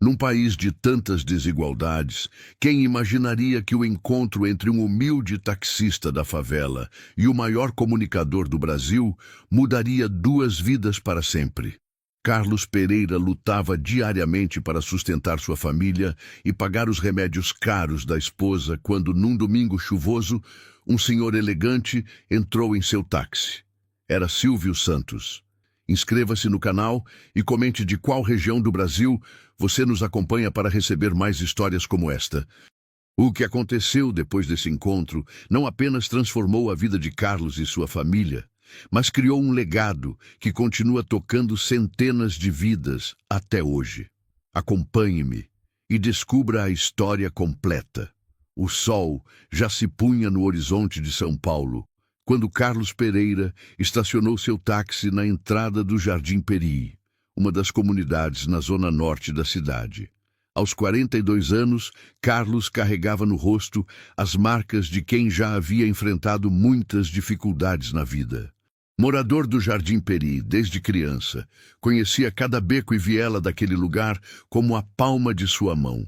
Num país de tantas desigualdades, quem imaginaria que o encontro entre um humilde taxista da favela e o maior comunicador do Brasil mudaria duas vidas para sempre? Carlos Pereira lutava diariamente para sustentar sua família e pagar os remédios caros da esposa quando, num domingo chuvoso, um senhor elegante entrou em seu táxi. Era Silvio Santos. Inscreva-se no canal e comente de qual região do Brasil você nos acompanha para receber mais histórias como esta. O que aconteceu depois desse encontro não apenas transformou a vida de Carlos e sua família, mas criou um legado que continua tocando centenas de vidas até hoje. Acompanhe-me e descubra a história completa. O sol já se punha no horizonte de São Paulo, quando Carlos Pereira estacionou seu táxi na entrada do Jardim Peri, uma das comunidades na zona norte da cidade. Aos 42 anos, Carlos carregava no rosto as marcas de quem já havia enfrentado muitas dificuldades na vida. Morador do Jardim Peri desde criança, conhecia cada beco e viela daquele lugar como a palma de sua mão.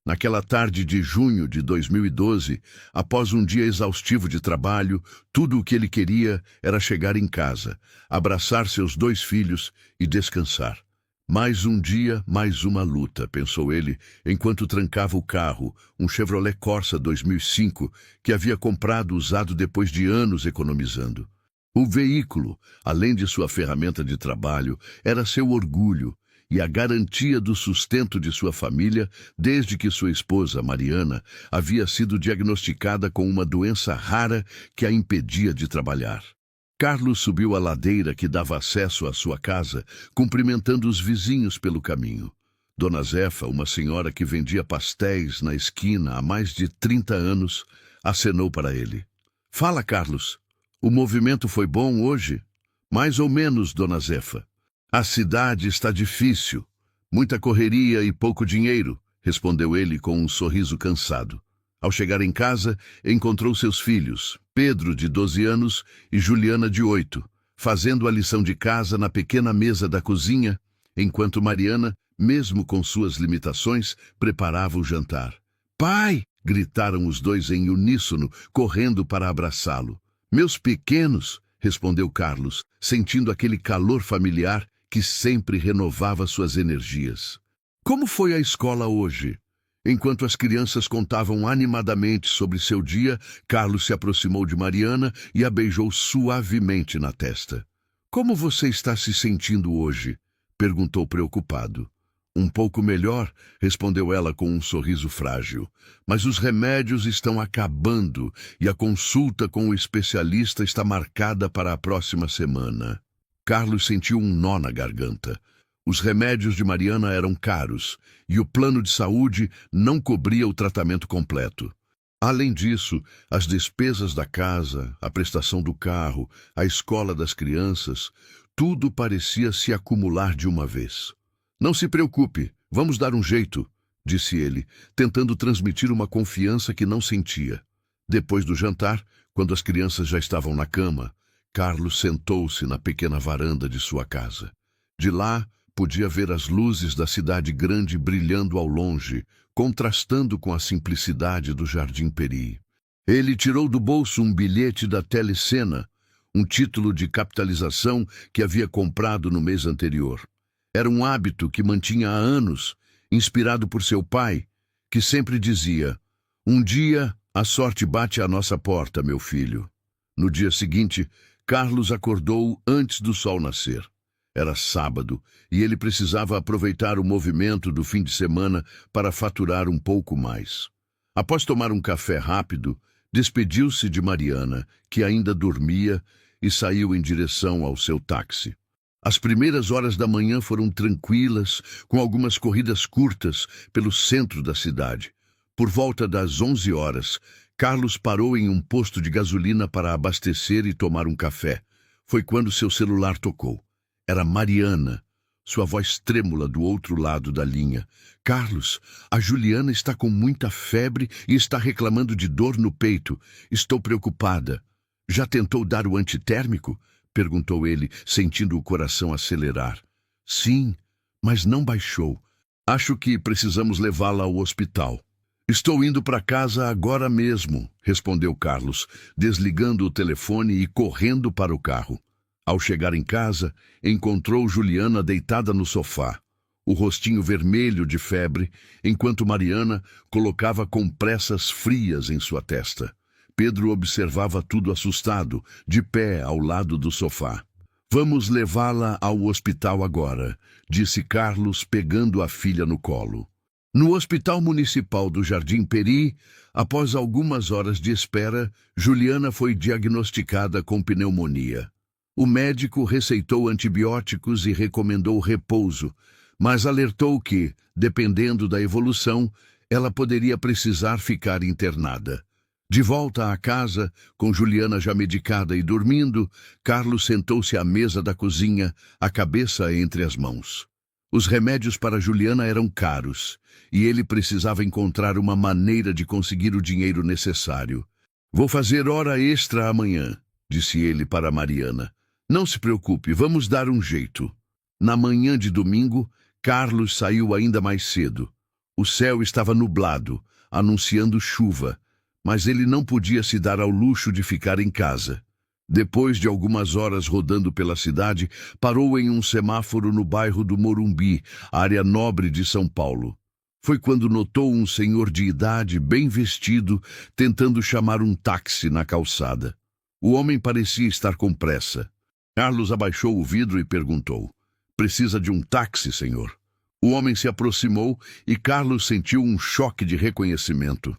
Naquela tarde de junho de 2012, após um dia exaustivo de trabalho, tudo o que ele queria era chegar em casa, abraçar seus 2 filhos e descansar. Mais um dia, mais uma luta, pensou ele, enquanto trancava o carro, um Chevrolet Corsa 2005, que havia comprado usado depois de anos economizando. O veículo, além de sua ferramenta de trabalho, era seu orgulho e a garantia do sustento de sua família desde que sua esposa, Mariana, havia sido diagnosticada com uma doença rara que a impedia de trabalhar. Carlos subiu a ladeira que dava acesso à sua casa, cumprimentando os vizinhos pelo caminho. Dona Zefa, uma senhora que vendia pastéis na esquina há mais de 30 anos, acenou para ele. "Fala, Carlos. O movimento foi bom hoje?" "Mais ou menos, Dona Zefa. A cidade está difícil. Muita correria e pouco dinheiro", respondeu ele com um sorriso cansado. Ao chegar em casa, encontrou seus filhos, Pedro, de 12 anos, e Juliana, de 8, fazendo a lição de casa na pequena mesa da cozinha, enquanto Mariana, mesmo com suas limitações, preparava o jantar. "Pai!" gritaram os dois em uníssono, correndo para abraçá-lo. "Meus pequenos!" respondeu Carlos, sentindo aquele calor familiar que sempre renovava suas energias. "Como foi a escola hoje?" Enquanto as crianças contavam animadamente sobre seu dia, Carlos se aproximou de Mariana e a beijou suavemente na testa. "Como você está se sentindo hoje?" perguntou preocupado. "Um pouco melhor", respondeu ela com um sorriso frágil. "Mas os remédios estão acabando e a consulta com o especialista está marcada para a próxima semana." Carlos sentiu um nó na garganta. Os remédios de Mariana eram caros e o plano de saúde não cobria o tratamento completo. Além disso, as despesas da casa, a prestação do carro, a escola das crianças, tudo parecia se acumular de uma vez. "Não se preocupe, vamos dar um jeito", disse ele, tentando transmitir uma confiança que não sentia. Depois do jantar, quando as crianças já estavam na cama, Carlos sentou-se na pequena varanda de sua casa. De lá, podia ver as luzes da cidade grande brilhando ao longe, contrastando com a simplicidade do Jardim Peri. Ele tirou do bolso um bilhete da Telecena, um título de capitalização que havia comprado no mês anterior. Era um hábito que mantinha há anos, inspirado por seu pai, que sempre dizia: "Um dia a sorte bate à nossa porta, meu filho." No dia seguinte, Carlos acordou antes do sol nascer. Era sábado e ele precisava aproveitar o movimento do fim de semana para faturar um pouco mais. Após tomar um café rápido, despediu-se de Mariana, que ainda dormia, e saiu em direção ao seu táxi. As primeiras horas da manhã foram tranquilas, com algumas corridas curtas pelo centro da cidade. Por volta das 11 horas, Carlos parou em um posto de gasolina para abastecer e tomar um café. Foi quando seu celular tocou. Era Mariana, sua voz trêmula do outro lado da linha. "Carlos, a Juliana está com muita febre e está reclamando de dor no peito. Estou preocupada." "Já tentou dar o antitérmico?" perguntou ele, sentindo o coração acelerar. "Sim, mas não baixou. Acho que precisamos levá-la ao hospital. Estou indo para casa agora mesmo, respondeu Carlos, desligando o telefone e correndo para o carro. Ao chegar em casa, encontrou Juliana deitada no sofá, o rostinho vermelho de febre, enquanto Mariana colocava compressas frias em sua testa. Pedro observava tudo assustado, de pé ao lado do sofá. Vamos levá-la ao hospital agora, disse Carlos, pegando a filha no colo. No Hospital Municipal do Jardim Peri, após algumas horas de espera, Juliana foi diagnosticada com pneumonia. O médico receitou antibióticos e recomendou repouso, mas alertou que, dependendo da evolução, ela poderia precisar ficar internada. De volta à casa, com Juliana já medicada e dormindo, Carlos sentou-se à mesa da cozinha, a cabeça entre as mãos. Os remédios para Juliana eram caros, e ele precisava encontrar uma maneira de conseguir o dinheiro necessário. Vou fazer hora extra amanhã, disse ele para Mariana. Não se preocupe, vamos dar um jeito. Na manhã de domingo, Carlos saiu ainda mais cedo. O céu estava nublado, anunciando chuva, mas ele não podia se dar ao luxo de ficar em casa. Depois de algumas horas rodando pela cidade, parou em um semáforo no bairro do Morumbi, área nobre de São Paulo. Foi quando notou um senhor de idade, bem vestido, tentando chamar um táxi na calçada. O homem parecia estar com pressa. Carlos abaixou o vidro e perguntou: "Precisa de um táxi, senhor?" O homem se aproximou e Carlos sentiu um choque de reconhecimento.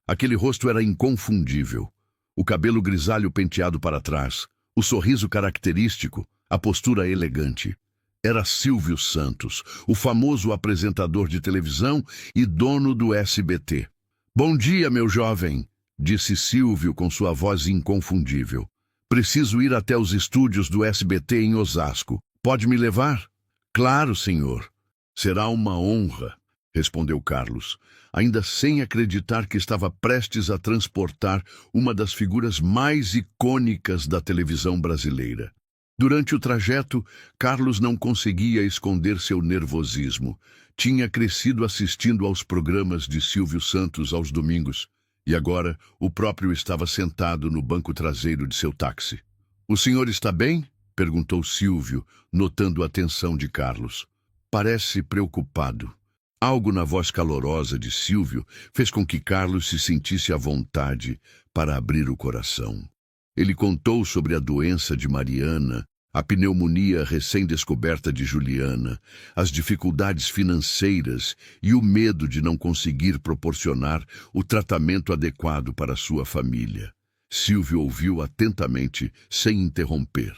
Aquele rosto era inconfundível. O cabelo grisalho penteado para trás, o sorriso característico, a postura elegante. Era Silvio Santos, o famoso apresentador de televisão e dono do SBT. "Bom dia, meu jovem", disse Silvio com sua voz inconfundível. "Preciso ir até os estúdios do SBT em Osasco. Pode me levar?" "Claro, senhor." "Será uma honra", respondeu Carlos, ainda sem acreditar que estava prestes a transportar uma das figuras mais icônicas da televisão brasileira. Durante o trajeto, Carlos não conseguia esconder seu nervosismo. Tinha crescido assistindo aos programas de Silvio Santos aos domingos, e agora o próprio estava sentado no banco traseiro de seu táxi. "O senhor está bem?" perguntou Silvio, notando a tensão de Carlos. "Parece preocupado." Algo na voz calorosa de Silvio fez com que Carlos se sentisse à vontade para abrir o coração. Ele contou sobre a doença de Mariana, a pneumonia recém-descoberta de Juliana, as dificuldades financeiras e o medo de não conseguir proporcionar o tratamento adequado para sua família. Silvio ouviu atentamente, sem interromper.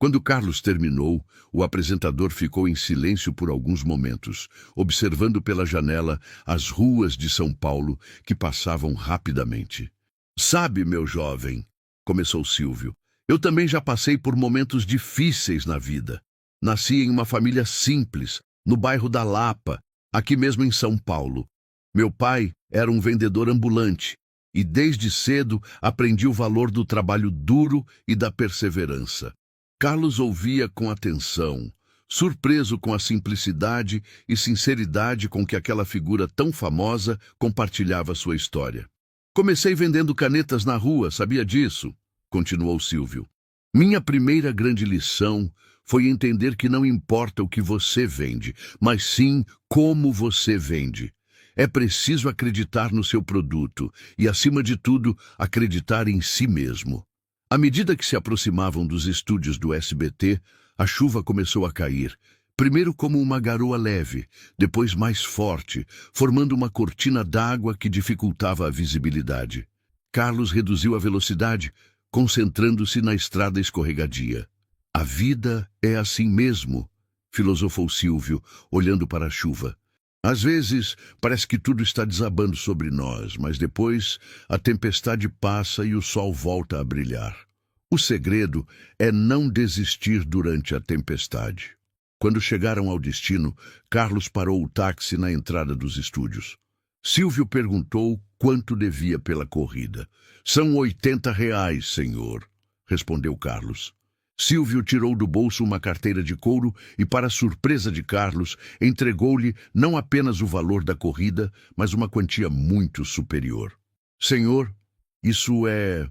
Quando Carlos terminou, o apresentador ficou em silêncio por alguns momentos, observando pela janela as ruas de São Paulo que passavam rapidamente. "Sabe, meu jovem", começou Silvio, "eu também já passei por momentos difíceis na vida. Nasci em uma família simples, no bairro da Lapa, aqui mesmo em São Paulo. Meu pai era um vendedor ambulante e desde cedo aprendi o valor do trabalho duro e da perseverança." Carlos ouvia com atenção, surpreso com a simplicidade e sinceridade com que aquela figura tão famosa compartilhava sua história. "Comecei vendendo canetas na rua, sabia disso?" continuou Silvio. "Minha primeira grande lição foi entender que não importa o que você vende, mas sim como você vende. É preciso acreditar no seu produto e, acima de tudo, acreditar em si mesmo." À medida que se aproximavam dos estúdios do SBT, a chuva começou a cair, primeiro como uma garoa leve, depois mais forte, formando uma cortina d'água que dificultava a visibilidade. Carlos reduziu a velocidade, concentrando-se na estrada escorregadia. "A vida é assim mesmo", filosofou Silvio, olhando para a chuva. "Às vezes, parece que tudo está desabando sobre nós, mas depois a tempestade passa e o sol volta a brilhar. O segredo é não desistir durante a tempestade." Quando chegaram ao destino, Carlos parou o táxi na entrada dos estúdios. Silvio perguntou quanto devia pela corrida. "São R$ 80, senhor", respondeu Carlos. Silvio tirou do bolso uma carteira de couro e, para surpresa de Carlos, entregou-lhe não apenas o valor da corrida, mas uma quantia muito superior. Senhor, isso é...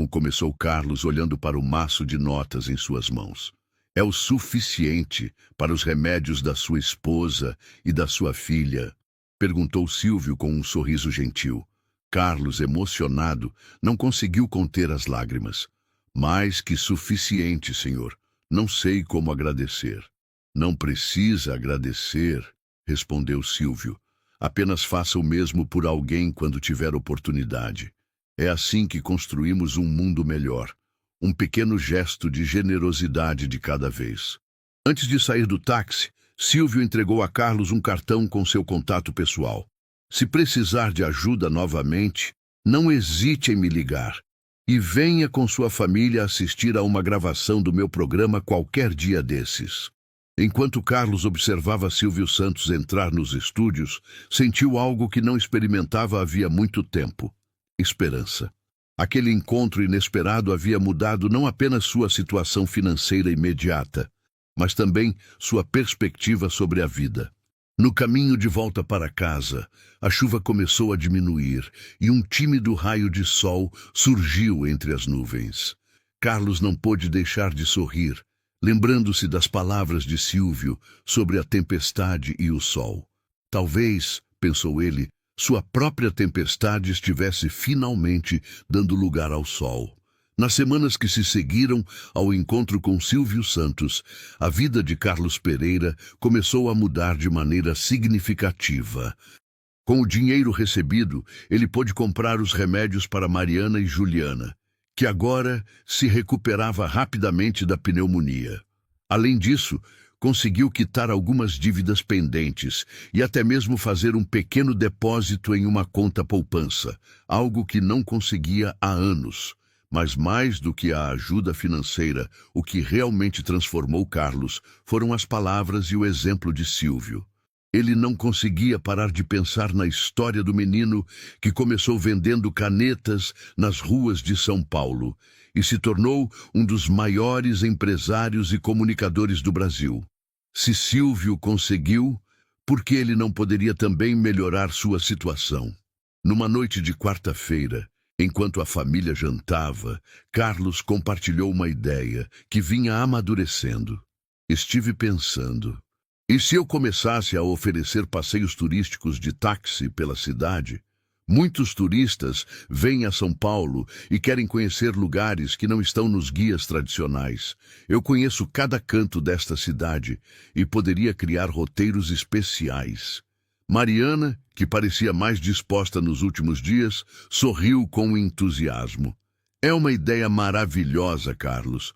começou Carlos, olhando para o maço de notas em suas mãos. É o suficiente para os remédios da sua esposa e da sua filha? Perguntou Silvio com um sorriso gentil. Carlos, emocionado, não conseguiu conter as lágrimas. Mais que suficiente, senhor. Não sei como agradecer. Não precisa agradecer, respondeu Silvio. Apenas faça o mesmo por alguém quando tiver oportunidade. É assim que construímos um mundo melhor. Um pequeno gesto de generosidade de cada vez. Antes de sair do táxi, Silvio entregou a Carlos um cartão com seu contato pessoal. Se precisar de ajuda novamente, não hesite em me ligar. E venha com sua família assistir a uma gravação do meu programa qualquer dia desses. Enquanto Carlos observava Silvio Santos entrar nos estúdios, sentiu algo que não experimentava havia muito tempo: esperança. Aquele encontro inesperado havia mudado não apenas sua situação financeira imediata, mas também sua perspectiva sobre a vida. No caminho de volta para casa, a chuva começou a diminuir e um tímido raio de sol surgiu entre as nuvens. Carlos não pôde deixar de sorrir, lembrando-se das palavras de Silvio sobre a tempestade e o sol. Talvez, pensou ele, sua própria tempestade estivesse finalmente dando lugar ao sol. Nas semanas que se seguiram ao encontro com Silvio Santos, a vida de Carlos Pereira começou a mudar de maneira significativa. Com o dinheiro recebido, ele pôde comprar os remédios para Mariana e Juliana, que agora se recuperava rapidamente da pneumonia. Além disso, conseguiu quitar algumas dívidas pendentes e até mesmo fazer um pequeno depósito em uma conta poupança, algo que não conseguia há anos. Mas mais do que a ajuda financeira, o que realmente transformou Carlos foram as palavras e o exemplo de Silvio. Ele não conseguia parar de pensar na história do menino que começou vendendo canetas nas ruas de São Paulo e se tornou um dos maiores empresários e comunicadores do Brasil. Se Silvio conseguiu, por que ele não poderia também melhorar sua situação? Numa noite de quarta-feira, enquanto a família jantava, Carlos compartilhou uma ideia que vinha amadurecendo. Estive pensando, e se eu começasse a oferecer passeios turísticos de táxi pela cidade? Muitos turistas vêm a São Paulo e querem conhecer lugares que não estão nos guias tradicionais. Eu conheço cada canto desta cidade e poderia criar roteiros especiais. Mariana, que parecia mais disposta nos últimos dias, sorriu com entusiasmo. É uma ideia maravilhosa, Carlos.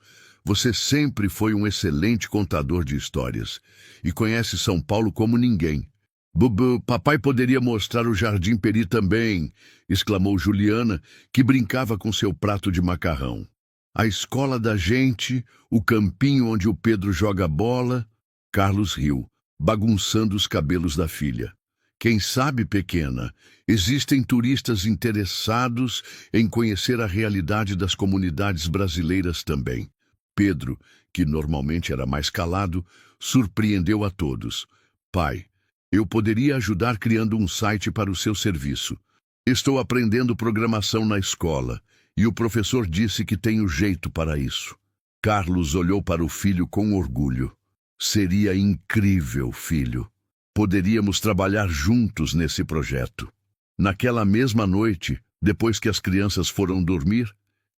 Você sempre foi um excelente contador de histórias e conhece São Paulo como ninguém. Bubu, papai poderia mostrar o Jardim Peri também, exclamou Juliana, que brincava com seu prato de macarrão. A escola da gente, o campinho onde o Pedro joga bola. Carlos riu, bagunçando os cabelos da filha. Quem sabe, pequena, existem turistas interessados em conhecer a realidade das comunidades brasileiras também. Pedro, que normalmente era mais calado, surpreendeu a todos. Pai, eu poderia ajudar criando um site para o seu serviço. Estou aprendendo programação na escola e o professor disse que tenho jeito para isso. Carlos olhou para o filho com orgulho. Seria incrível, filho. Poderíamos trabalhar juntos nesse projeto. Naquela mesma noite, depois que as crianças foram dormir,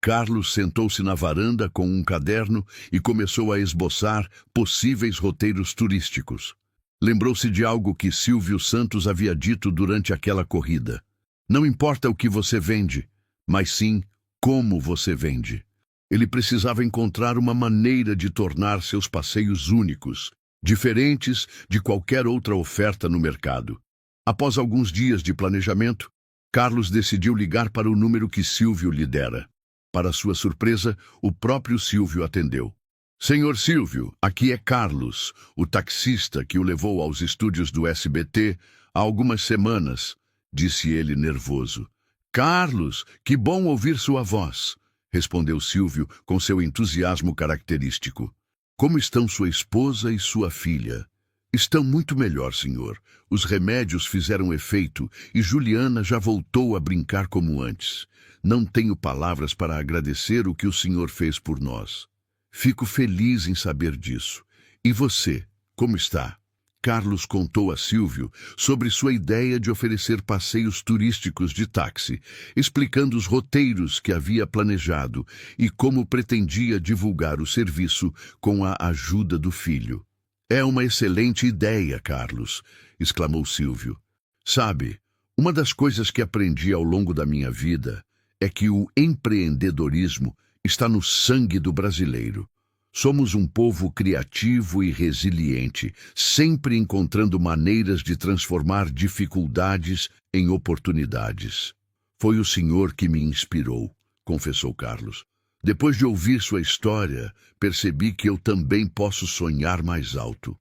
Carlos sentou-se na varanda com um caderno e começou a esboçar possíveis roteiros turísticos. Lembrou-se de algo que Silvio Santos havia dito durante aquela corrida. Não importa o que você vende, mas sim como você vende. Ele precisava encontrar uma maneira de tornar seus passeios únicos, diferentes de qualquer outra oferta no mercado. Após alguns dias de planejamento, Carlos decidiu ligar para o número que Silvio lhe dera. Para sua surpresa, o próprio Silvio atendeu. Senhor Silvio, aqui é Carlos, o taxista que o levou aos estúdios do SBT há algumas semanas, disse ele nervoso. Carlos, que bom ouvir sua voz. respondeu Silvio com seu entusiasmo característico. Como estão sua esposa e sua filha? Estão muito melhor, senhor. Os remédios fizeram efeito e Juliana já voltou a brincar como antes. Não tenho palavras para agradecer o que o senhor fez por nós. Fico feliz em saber disso. E você, como está? Carlos contou a Silvio sobre sua ideia de oferecer passeios turísticos de táxi, explicando os roteiros que havia planejado e como pretendia divulgar o serviço com a ajuda do filho. É uma excelente ideia, Carlos, exclamou Silvio. Sabe, uma das coisas que aprendi ao longo da minha vida é que o empreendedorismo está no sangue do brasileiro. Somos um povo criativo e resiliente, sempre encontrando maneiras de transformar dificuldades em oportunidades. Foi o senhor que me inspirou, confessou Carlos. Depois de ouvir sua história, percebi que eu também posso sonhar mais alto.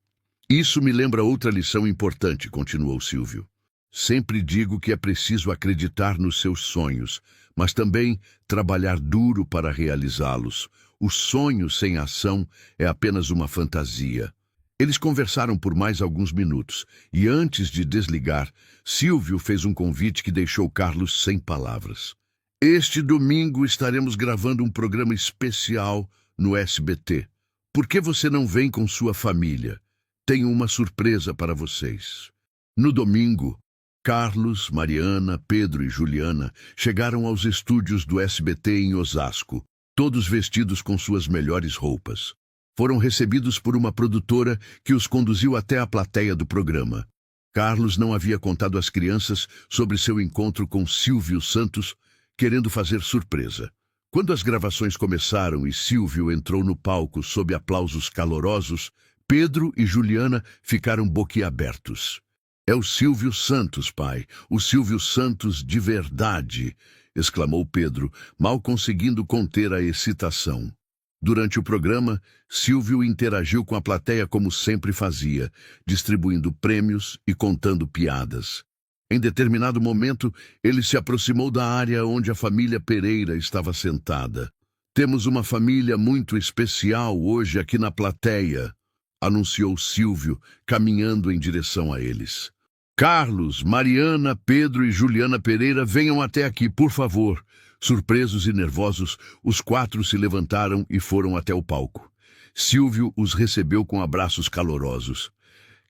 Isso me lembra outra lição importante, continuou Silvio. Sempre digo que é preciso acreditar nos seus sonhos, mas também trabalhar duro para realizá-los. O sonho sem ação é apenas uma fantasia. Eles conversaram por mais alguns minutos, e antes de desligar, Silvio fez um convite que deixou Carlos sem palavras. Este domingo estaremos gravando um programa especial no SBT. Por que você não vem com sua família? Tenho uma surpresa para vocês. No domingo, Carlos, Mariana, Pedro e Juliana chegaram aos estúdios do SBT em Osasco, todos vestidos com suas melhores roupas. Foram recebidos por uma produtora que os conduziu até a plateia do programa. Carlos não havia contado às crianças sobre seu encontro com Silvio Santos, querendo fazer surpresa. Quando as gravações começaram e Silvio entrou no palco sob aplausos calorosos, Pedro e Juliana ficaram boquiabertos. É o Silvio Santos, pai, o Silvio Santos de verdade, exclamou Pedro, mal conseguindo conter a excitação. Durante o programa, Silvio interagiu com a plateia como sempre fazia, distribuindo prêmios e contando piadas. Em determinado momento, ele se aproximou da área onde a família Pereira estava sentada. Temos uma família muito especial hoje aqui na plateia, anunciou Silvio, caminhando em direção a eles. Carlos, Mariana, Pedro e Juliana Pereira, venham até aqui, por favor. Surpresos e nervosos, os quatro se levantaram e foram até o palco. Silvio os recebeu com abraços calorosos.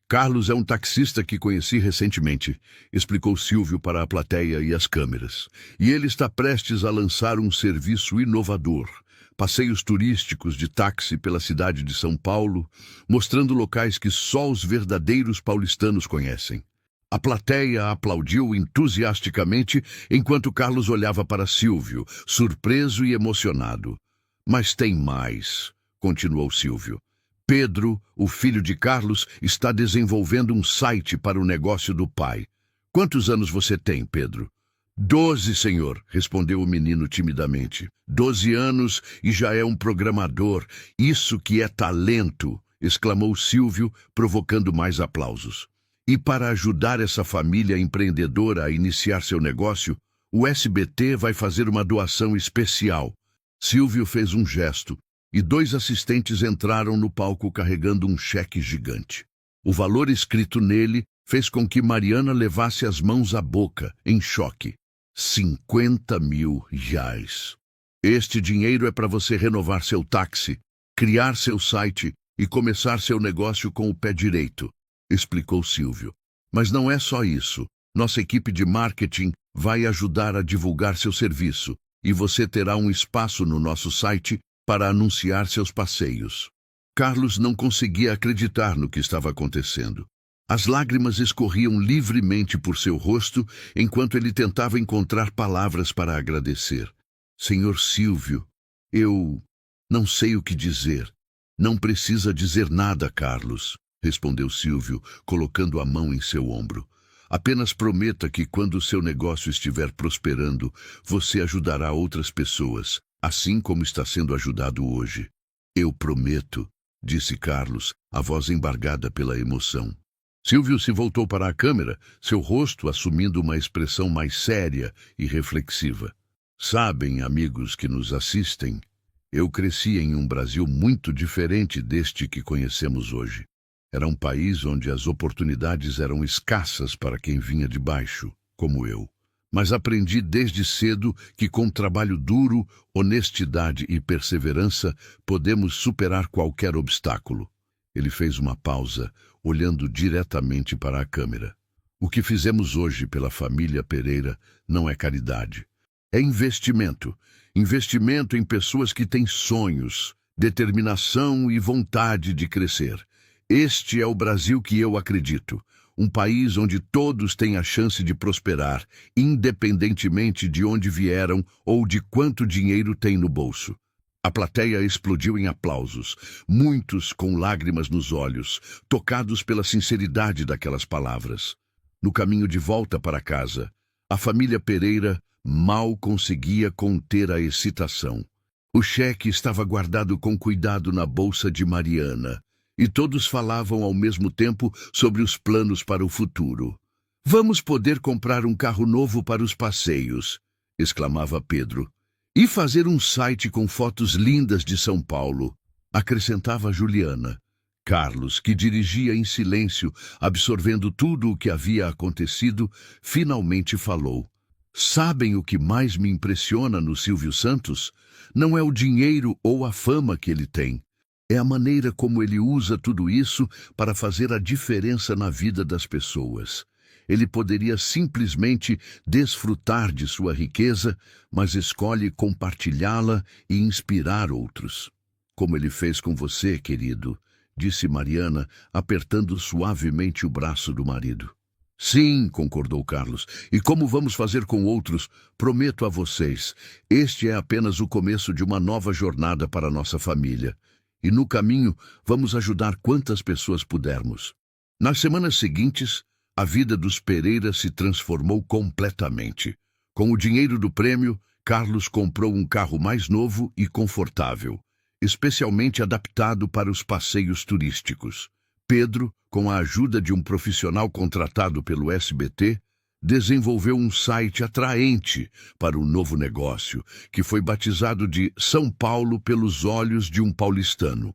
Carlos é um taxista que conheci recentemente, explicou Silvio para a plateia e as câmeras. E ele está prestes a lançar um serviço inovador. Passeios turísticos de táxi pela cidade de São Paulo, mostrando locais que só os verdadeiros paulistanos conhecem. A plateia aplaudiu entusiasticamente enquanto Carlos olhava para Silvio, surpreso e emocionado. Mas tem mais, continuou Silvio. Pedro, o filho de Carlos, está desenvolvendo um site para o negócio do pai. Quantos anos você tem, Pedro? 12, senhor, respondeu o menino timidamente. 12 anos e já é um programador. Isso que é talento, exclamou Silvio, provocando mais aplausos. E para ajudar essa família empreendedora a iniciar seu negócio, o SBT vai fazer uma doação especial. Silvio fez um gesto e 2 assistentes entraram no palco carregando um cheque gigante. O valor escrito nele fez com que Mariana levasse as mãos à boca, em choque. 50 mil reais. Este dinheiro é para você renovar seu táxi, criar seu site e começar seu negócio com o pé direito, explicou Silvio. Mas não é só isso. Nossa equipe de marketing vai ajudar a divulgar seu serviço e você terá um espaço no nosso site para anunciar seus passeios. Carlos não conseguia acreditar no que estava acontecendo. As lágrimas escorriam livremente por seu rosto enquanto ele tentava encontrar palavras para agradecer. Senhor Silvio, eu não sei o que dizer. Não precisa dizer nada, Carlos, respondeu Silvio, colocando a mão em seu ombro. Apenas prometa que quando seu negócio estiver prosperando, você ajudará outras pessoas, assim como está sendo ajudado hoje. Eu prometo, disse Carlos, a voz embargada pela emoção. Silvio se voltou para a câmera, seu rosto assumindo uma expressão mais séria e reflexiva. Sabem, amigos que nos assistem, eu cresci em um Brasil muito diferente deste que conhecemos hoje. Era um país onde as oportunidades eram escassas para quem vinha de baixo, como eu. Mas aprendi desde cedo que com trabalho duro, honestidade e perseverança podemos superar qualquer obstáculo. Ele fez uma pausa, olhando diretamente para a câmera. O que fizemos hoje pela família Pereira não é caridade. É investimento. Investimento em pessoas que têm sonhos, determinação e vontade de crescer. Este é o Brasil que eu acredito. Um país onde todos têm a chance de prosperar, independentemente de onde vieram ou de quanto dinheiro têm no bolso. A plateia explodiu em aplausos, muitos com lágrimas nos olhos, tocados pela sinceridade daquelas palavras. No caminho de volta para casa, a família Pereira mal conseguia conter a excitação. O cheque estava guardado com cuidado na bolsa de Mariana, e todos falavam ao mesmo tempo sobre os planos para o futuro. "Vamos poder comprar um carro novo para os passeios", exclamava Pedro. "E fazer um site com fotos lindas de São Paulo", acrescentava Juliana. Carlos, que dirigia em silêncio, absorvendo tudo o que havia acontecido, finalmente falou. "Sabem o que mais me impressiona no Silvio Santos? Não é o dinheiro ou a fama que ele tem. É a maneira como ele usa tudo isso para fazer a diferença na vida das pessoas. Ele poderia simplesmente desfrutar de sua riqueza, mas escolhe compartilhá-la e inspirar outros. Como ele fez com você, querido", disse Mariana, apertando suavemente o braço do marido. "Sim", concordou Carlos, "e como vamos fazer com outros, prometo a vocês, este é apenas o começo de uma nova jornada para nossa família. E no caminho, vamos ajudar quantas pessoas pudermos." Nas semanas seguintes, a vida dos Pereira se transformou completamente. Com o dinheiro do prêmio, Carlos comprou um carro mais novo e confortável, especialmente adaptado para os passeios turísticos. Pedro, com a ajuda de um profissional contratado pelo SBT, desenvolveu um site atraente para o novo negócio, que foi batizado de São Paulo pelos olhos de um paulistano.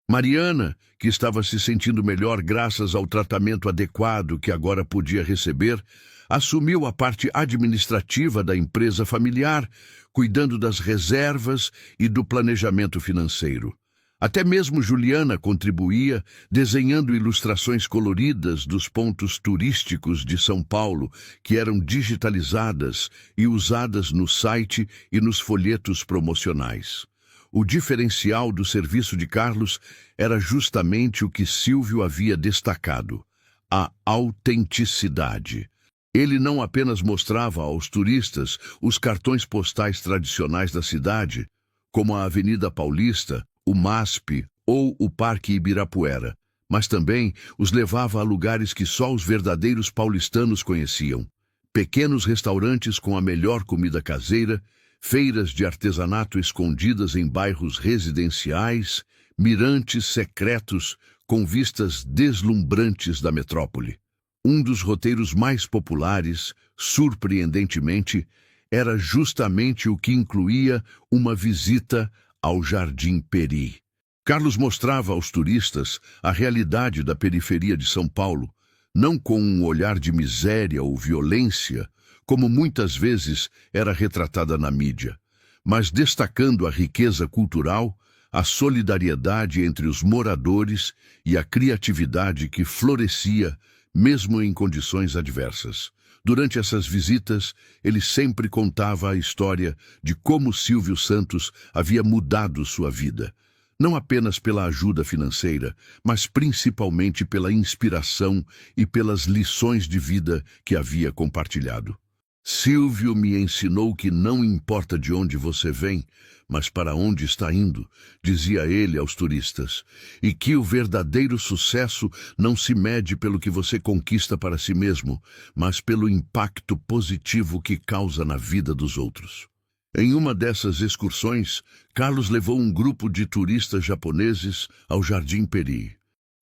Mariana, que estava se sentindo melhor graças ao tratamento adequado que agora podia receber, assumiu a parte administrativa da empresa familiar, cuidando das reservas e do planejamento financeiro. Até mesmo Juliana contribuía, desenhando ilustrações coloridas dos pontos turísticos de São Paulo, que eram digitalizadas e usadas no site e nos folhetos promocionais. O diferencial do serviço de Carlos era justamente o que Silvio havia destacado: a autenticidade. Ele não apenas mostrava aos turistas os cartões postais tradicionais da cidade, como a Avenida Paulista, o MASP ou o Parque Ibirapuera, mas também os levava a lugares que só os verdadeiros paulistanos conheciam. Pequenos restaurantes com a melhor comida caseira, feiras de artesanato escondidas em bairros residenciais, mirantes secretos com vistas deslumbrantes da metrópole. Um dos roteiros mais populares, surpreendentemente, era justamente o que incluía uma visita ao Jardim Peri. Carlos mostrava aos turistas a realidade da periferia de São Paulo, não com um olhar de miséria ou violência, como muitas vezes era retratada na mídia, mas destacando a riqueza cultural, a solidariedade entre os moradores e a criatividade que florescia mesmo em condições adversas. Durante essas visitas, ele sempre contava a história de como Silvio Santos havia mudado sua vida, não apenas pela ajuda financeira, mas principalmente pela inspiração e pelas lições de vida que havia compartilhado. "Silvio me ensinou que não importa de onde você vem, mas para onde está indo", dizia ele aos turistas, "e que o verdadeiro sucesso não se mede pelo que você conquista para si mesmo, mas pelo impacto positivo que causa na vida dos outros." Em uma dessas excursões, Carlos levou um grupo de turistas japoneses ao Jardim Peri.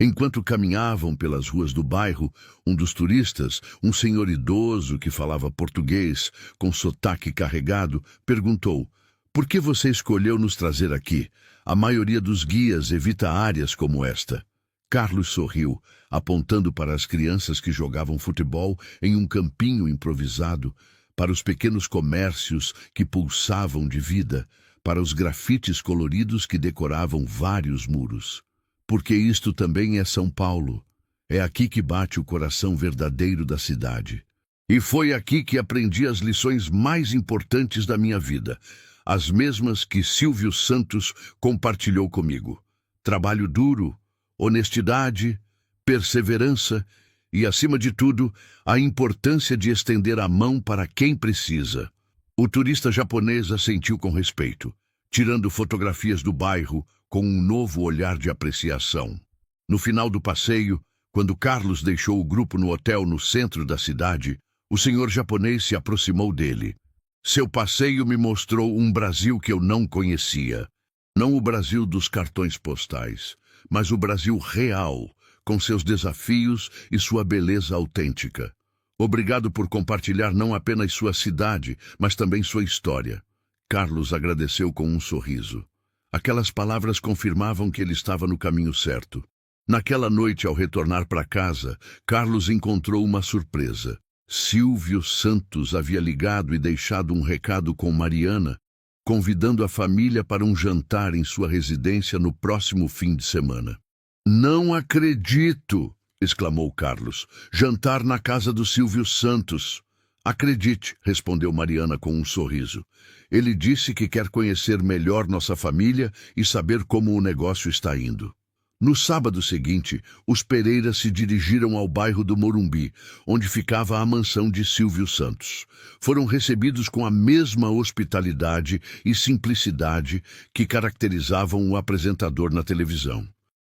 Enquanto caminhavam pelas ruas do bairro, um dos turistas, um senhor idoso que falava português com sotaque carregado, perguntou: "Por que você escolheu nos trazer aqui? A maioria dos guias evita áreas como esta." Carlos sorriu, apontando para as crianças que jogavam futebol em um campinho improvisado, para os pequenos comércios que pulsavam de vida, para os grafites coloridos que decoravam vários muros. Porque isto também é São Paulo. É aqui que bate o coração verdadeiro da cidade. E foi aqui que aprendi as lições mais importantes da minha vida, as mesmas que Silvio Santos compartilhou comigo. Trabalho duro, honestidade, perseverança e, acima de tudo, a importância de estender a mão para quem precisa. O turista japonês assentiu com respeito, tirando fotografias do bairro com um novo olhar de apreciação. No final do passeio, quando Carlos deixou o grupo no hotel no centro da cidade, o senhor japonês se aproximou dele. Seu passeio me mostrou um Brasil que eu não conhecia. Não o Brasil dos cartões postais, mas o Brasil real, com seus desafios e sua beleza autêntica. Obrigado por compartilhar não apenas sua cidade, mas também sua história. Carlos agradeceu com um sorriso. Aquelas palavras confirmavam que ele estava no caminho certo. Naquela noite, ao retornar para casa, Carlos encontrou uma surpresa. Silvio Santos havia ligado e deixado um recado com Mariana, convidando a família para um jantar em sua residência no próximo fim de semana. "Não acredito!" exclamou Carlos. "Jantar na casa do Silvio Santos." "Acredite", respondeu Mariana com um sorriso. "Ele disse que quer conhecer melhor nossa família e saber como o negócio está indo." No sábado seguinte, os Pereira se dirigiram ao bairro do Morumbi, onde ficava a mansão de Silvio Santos. Foram recebidos com a mesma hospitalidade e simplicidade que caracterizavam o apresentador na televisão.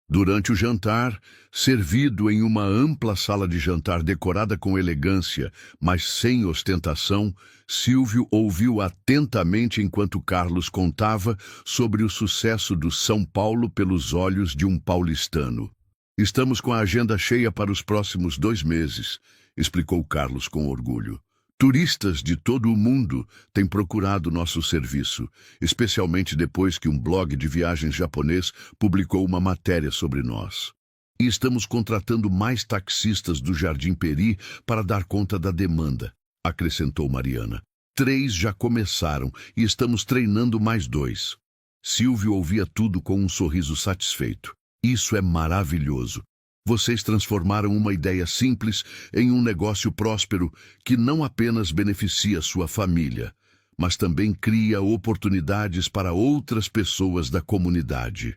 Durante o jantar, servido em uma ampla sala de jantar decorada com elegância, mas sem ostentação, Silvio ouviu atentamente enquanto Carlos contava sobre o sucesso do São Paulo pelos olhos de um paulistano. "Estamos com a agenda cheia para os próximos 2 meses", explicou Carlos com orgulho. "Turistas de todo o mundo têm procurado nosso serviço, especialmente depois que um blog de viagens japonês publicou uma matéria sobre nós. E estamos contratando mais taxistas do Jardim Peri para dar conta da demanda", acrescentou Mariana. 3 já começaram e estamos treinando mais 2. Silvio ouvia tudo com um sorriso satisfeito. "Isso é maravilhoso. Vocês transformaram uma ideia simples em um negócio próspero que não apenas beneficia sua família, mas também cria oportunidades para outras pessoas da comunidade."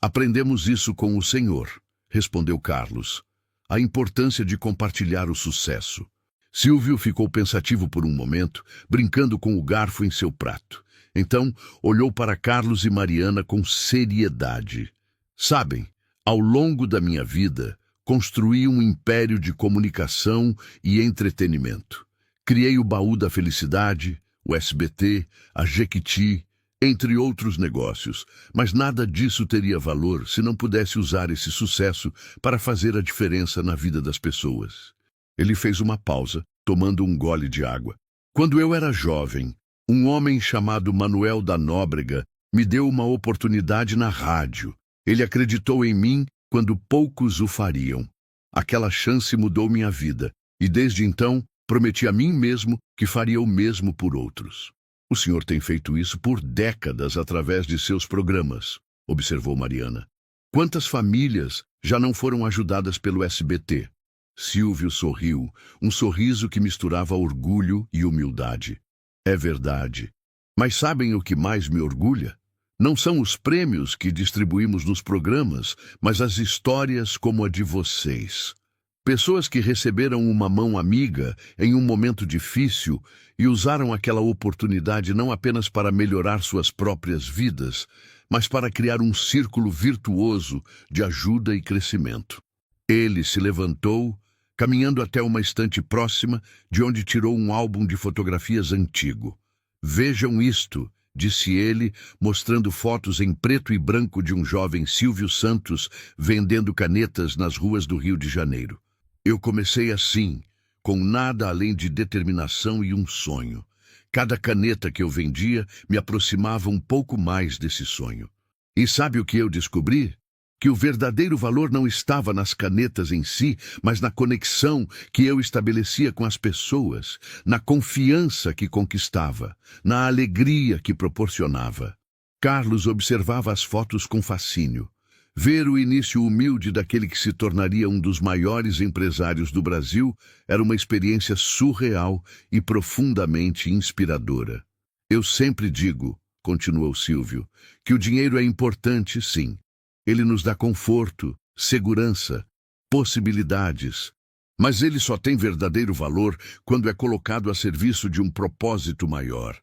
"Aprendemos isso com o Senhor", respondeu Carlos. "A importância de compartilhar o sucesso." Silvio ficou pensativo por um momento, brincando com o garfo em seu prato. Então, olhou para Carlos e Mariana com seriedade. "Sabem, ao longo da minha vida, construí um império de comunicação e entretenimento. Criei o Baú da Felicidade, o SBT, a Jequiti, entre outros negócios, mas nada disso teria valor se não pudesse usar esse sucesso para fazer a diferença na vida das pessoas." Ele fez uma pausa, tomando um gole de água. "Quando eu era jovem, um homem chamado Manuel da Nóbrega me deu uma oportunidade na rádio. Ele acreditou em mim quando poucos o fariam. Aquela chance mudou minha vida, e desde então prometi a mim mesmo que faria o mesmo por outros." "O senhor tem feito isso por décadas através de seus programas", observou Mariana. "Quantas famílias já não foram ajudadas pelo SBT?" Silvio sorriu, um sorriso que misturava orgulho e humildade. "É verdade. Mas sabem o que mais me orgulha? Não são os prêmios que distribuímos nos programas, mas as histórias como a de vocês. Pessoas que receberam uma mão amiga em um momento difícil e usaram aquela oportunidade não apenas para melhorar suas próprias vidas, mas para criar um círculo virtuoso de ajuda e crescimento." Ele se levantou, caminhando até uma estante próxima, de onde tirou um álbum de fotografias antigo. "Vejam isto", disse ele, mostrando fotos em preto e branco de um jovem Silvio Santos vendendo canetas nas ruas do Rio de Janeiro. Eu comecei assim, com nada além de determinação e um sonho. Cada caneta que eu vendia me aproximava um pouco mais desse sonho. E sabe o que eu descobri? Que o verdadeiro valor não estava nas canetas em si, mas na conexão que eu estabelecia com as pessoas, na confiança que conquistava, na alegria que proporcionava. Carlos observava as fotos com fascínio. Ver o início humilde daquele que se tornaria um dos maiores empresários do Brasil era uma experiência surreal e profundamente inspiradora. Eu sempre digo, continuou Silvio, que o dinheiro é importante, sim. Ele nos dá conforto, segurança, possibilidades. Mas ele só tem verdadeiro valor quando é colocado a serviço de um propósito maior.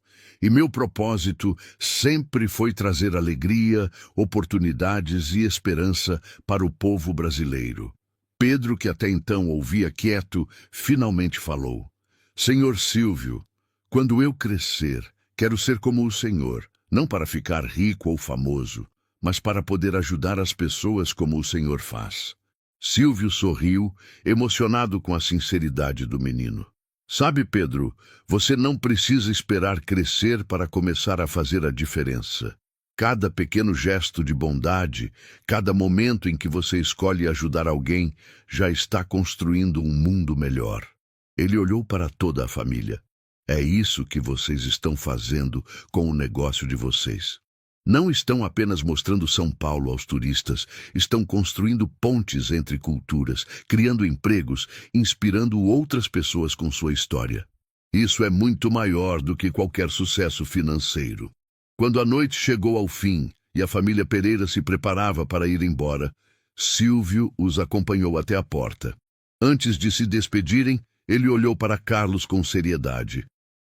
E meu propósito sempre foi trazer alegria, oportunidades e esperança para o povo brasileiro. Pedro, que até então ouvia quieto, finalmente falou: Senhor Silvio, quando eu crescer, quero ser como o Senhor, não para ficar rico ou famoso, mas para poder ajudar as pessoas como o Senhor faz. Silvio sorriu, emocionado com a sinceridade do menino. Sabe, Pedro, você não precisa esperar crescer para começar a fazer a diferença. Cada pequeno gesto de bondade, cada momento em que você escolhe ajudar alguém, já está construindo um mundo melhor. Ele olhou para toda a família. É isso que vocês estão fazendo com o negócio de vocês. Não estão apenas mostrando São Paulo aos turistas, estão construindo pontes entre culturas, criando empregos, inspirando outras pessoas com sua história. Isso é muito maior do que qualquer sucesso financeiro. Quando a noite chegou ao fim e a família Pereira se preparava para ir embora, Silvio os acompanhou até a porta. Antes de se despedirem, ele olhou para Carlos com seriedade.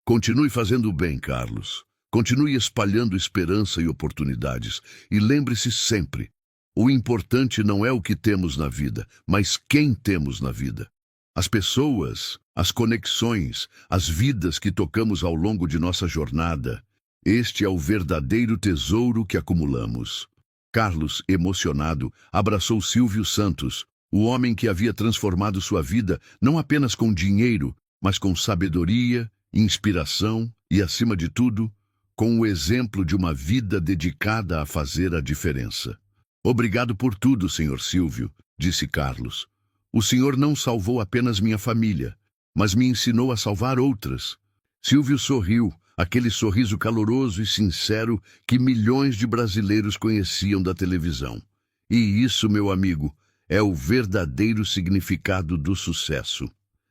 Continue fazendo o bem, Carlos. Continue espalhando esperança e oportunidades. E lembre-se sempre, o importante não é o que temos na vida, mas quem temos na vida. As pessoas, as conexões, as vidas que tocamos ao longo de nossa jornada. Este é o verdadeiro tesouro que acumulamos. Carlos, emocionado, abraçou Silvio Santos, o homem que havia transformado sua vida não apenas com dinheiro, mas com sabedoria, inspiração e, acima de tudo, com o exemplo de uma vida dedicada a fazer a diferença. Obrigado por tudo, Sr. Silvio, disse Carlos. O senhor não salvou apenas minha família, mas me ensinou a salvar outras. Silvio sorriu, aquele sorriso caloroso e sincero que milhões de brasileiros conheciam da televisão. E isso, meu amigo, é o verdadeiro significado do sucesso.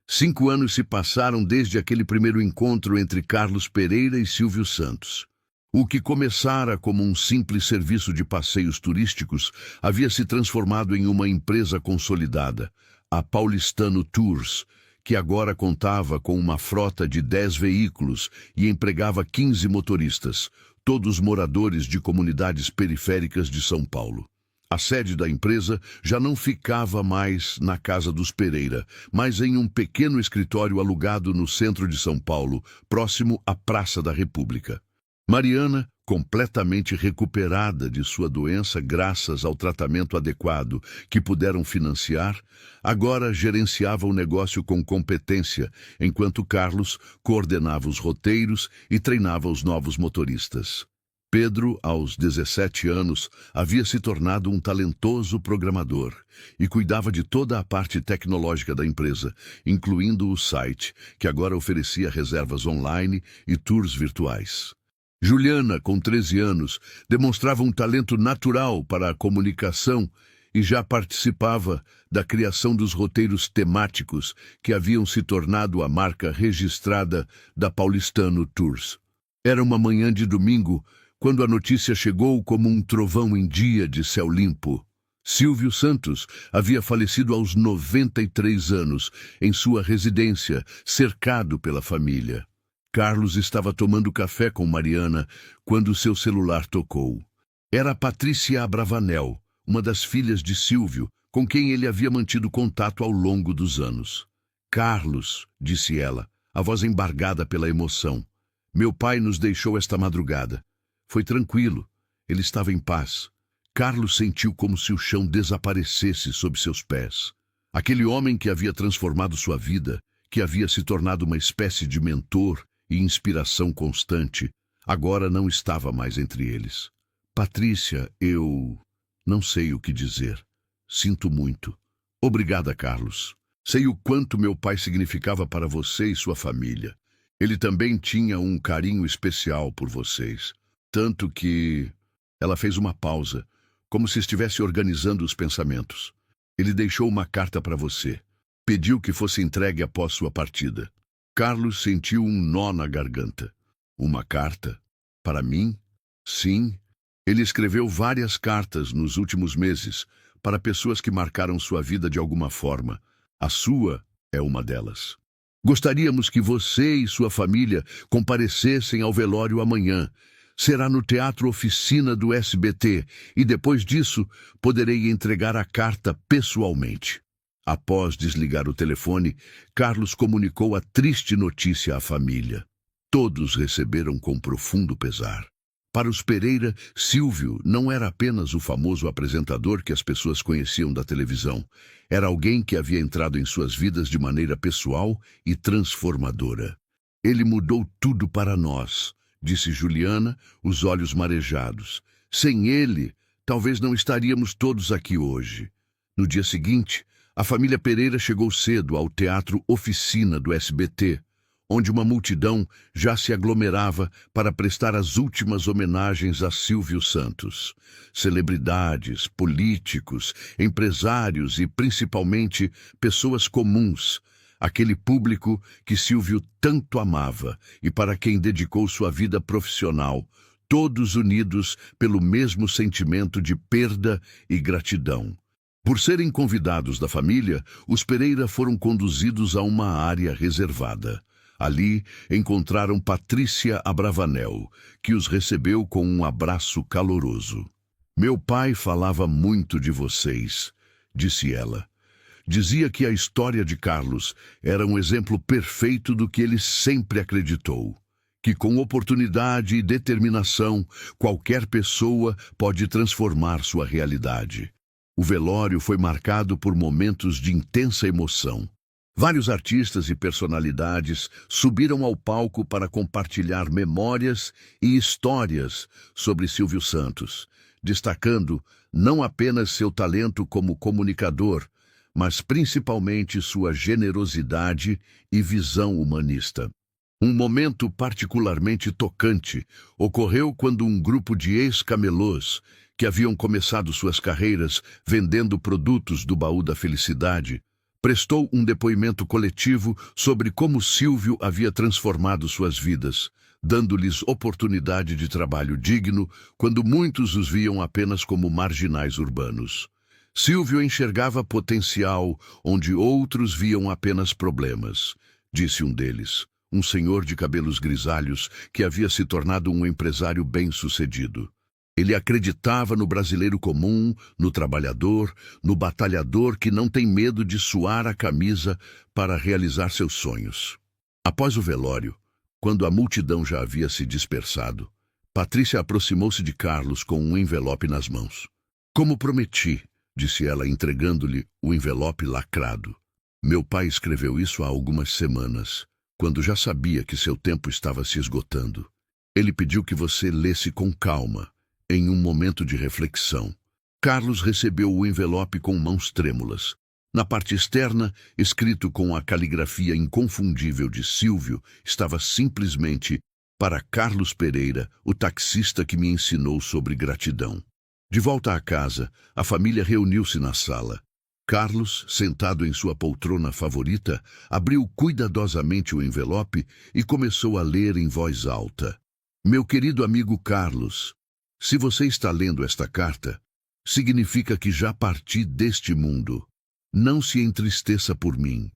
5 anos se passaram desde aquele primeiro encontro entre Carlos Pereira e Silvio Santos. O que começara como um simples serviço de passeios turísticos havia se transformado em uma empresa consolidada, a Paulistano Tours, que agora contava com uma frota de 10 veículos e empregava 15 motoristas, todos moradores de comunidades periféricas de São Paulo. A sede da empresa já não ficava mais na casa dos Pereira, mas em um pequeno escritório alugado no centro de São Paulo, próximo à Praça da República. Mariana, completamente recuperada de sua doença graças ao tratamento adequado que puderam financiar, agora gerenciava o negócio com competência, enquanto Carlos coordenava os roteiros e treinava os novos motoristas. Pedro, aos 17 anos, havia se tornado um talentoso programador e cuidava de toda a parte tecnológica da empresa, incluindo o site, que agora oferecia reservas online e tours virtuais. Juliana, com 13 anos, demonstrava um talento natural para a comunicação e já participava da criação dos roteiros temáticos que haviam se tornado a marca registrada da Paulistano Tours. Era uma manhã de domingo, quando a notícia chegou como um trovão em dia de céu limpo. Silvio Santos havia falecido aos 93 anos, em sua residência, cercado pela família. Carlos estava tomando café com Mariana quando seu celular tocou. Era Patrícia Abravanel, uma das filhas de Silvio, com quem ele havia mantido contato ao longo dos anos. Carlos, disse ela, a voz embargada pela emoção. Meu pai nos deixou esta madrugada. Foi tranquilo. Ele estava em paz. Carlos sentiu como se o chão desaparecesse sob seus pés. Aquele homem que havia transformado sua vida, que havia se tornado uma espécie de mentor e inspiração constante, agora não estava mais entre eles. Patrícia, eu não sei o que dizer. Sinto muito. Obrigada, Carlos. Sei o quanto meu pai significava para você e sua família. Ele também tinha um carinho especial por vocês. Tanto que... Ela fez uma pausa, como se estivesse organizando os pensamentos. Ele deixou uma carta para você. Pediu que fosse entregue após sua partida. Carlos sentiu um nó na garganta. Uma carta? Para mim? Sim. Ele escreveu várias cartas nos últimos meses para pessoas que marcaram sua vida de alguma forma. A sua é uma delas. Gostaríamos que você e sua família comparecessem ao velório amanhã. Será no Teatro Oficina do SBT e depois disso poderei entregar a carta pessoalmente. Após desligar o telefone, Carlos comunicou a triste notícia à família. Todos receberam com profundo pesar. Para os Pereira, Silvio não era apenas o famoso apresentador que as pessoas conheciam da televisão. Era alguém que havia entrado em suas vidas de maneira pessoal e transformadora. Ele mudou tudo para nós, disse Juliana, os olhos marejados. Sem ele, talvez não estaríamos todos aqui hoje. No dia seguinte, a família Pereira chegou cedo ao Teatro Oficina do SBT, onde uma multidão já se aglomerava para prestar as últimas homenagens a Silvio Santos. Celebridades, políticos, empresários e, principalmente, pessoas comuns, aquele público que Silvio tanto amava e para quem dedicou sua vida profissional, todos unidos pelo mesmo sentimento de perda e gratidão. Por serem convidados da família, os Pereira foram conduzidos a uma área reservada. Ali encontraram Patrícia Abravanel, que os recebeu com um abraço caloroso. Meu pai falava muito de vocês, disse ela. Dizia que a história de Carlos era um exemplo perfeito do que ele sempre acreditou. Que com oportunidade e determinação, qualquer pessoa pode transformar sua realidade. O velório foi marcado por momentos de intensa emoção. Vários artistas e personalidades subiram ao palco para compartilhar memórias e histórias sobre Silvio Santos, destacando não apenas seu talento como comunicador, mas principalmente sua generosidade e visão humanista. Um momento particularmente tocante ocorreu quando um grupo de ex-camelôs, que haviam começado suas carreiras vendendo produtos do baú da felicidade, prestou um depoimento coletivo sobre como Silvio havia transformado suas vidas, dando-lhes oportunidade de trabalho digno quando muitos os viam apenas como marginais urbanos. Silvio enxergava potencial onde outros viam apenas problemas, disse um deles, um senhor de cabelos grisalhos que havia se tornado um empresário bem-sucedido. Ele acreditava no brasileiro comum, no trabalhador, no batalhador que não tem medo de suar a camisa para realizar seus sonhos. Após o velório, quando a multidão já havia se dispersado, Patrícia aproximou-se de Carlos com um envelope nas mãos. Como prometi, disse ela entregando-lhe o envelope lacrado. Meu pai escreveu isso há algumas semanas, quando já sabia que seu tempo estava se esgotando. Ele pediu que você lesse com calma, em um momento de reflexão. Carlos recebeu o envelope com mãos trêmulas. Na parte externa, escrito com a caligrafia inconfundível de Silvio, estava simplesmente para Carlos Pereira, o taxista que me ensinou sobre gratidão. De volta à casa, a família reuniu-se na sala. Carlos, sentado em sua poltrona favorita, abriu cuidadosamente o envelope e começou a ler em voz alta. Meu querido amigo Carlos, se você está lendo esta carta, significa que já parti deste mundo. Não se entristeça por mim.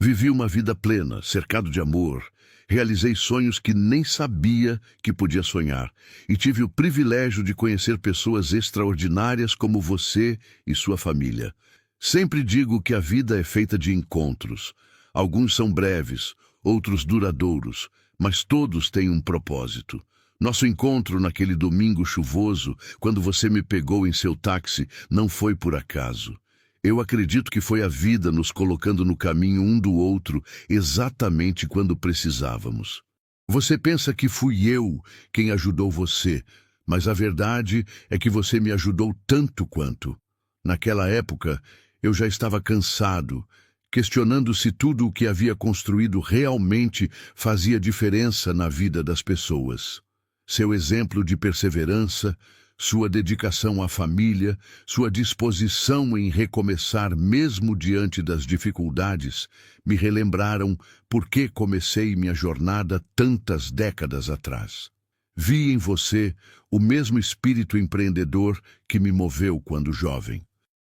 Vivi uma vida plena, cercado de amor. Realizei sonhos que nem sabia que podia sonhar. E tive o privilégio de conhecer pessoas extraordinárias como você e sua família. Sempre digo que a vida é feita de encontros. Alguns são breves, outros duradouros, mas todos têm um propósito. Nosso encontro naquele domingo chuvoso, quando você me pegou em seu táxi, não foi por acaso. Eu acredito que foi a vida nos colocando no caminho um do outro exatamente quando precisávamos. Você pensa que fui eu quem ajudou você, mas a verdade é que você me ajudou tanto quanto. Naquela época, eu já estava cansado, questionando se tudo o que havia construído realmente fazia diferença na vida das pessoas. Seu exemplo de perseverança, sua dedicação à família, sua disposição em recomeçar mesmo diante das dificuldades, me relembraram por que comecei minha jornada tantas décadas atrás. Vi em você o mesmo espírito empreendedor que me moveu quando jovem.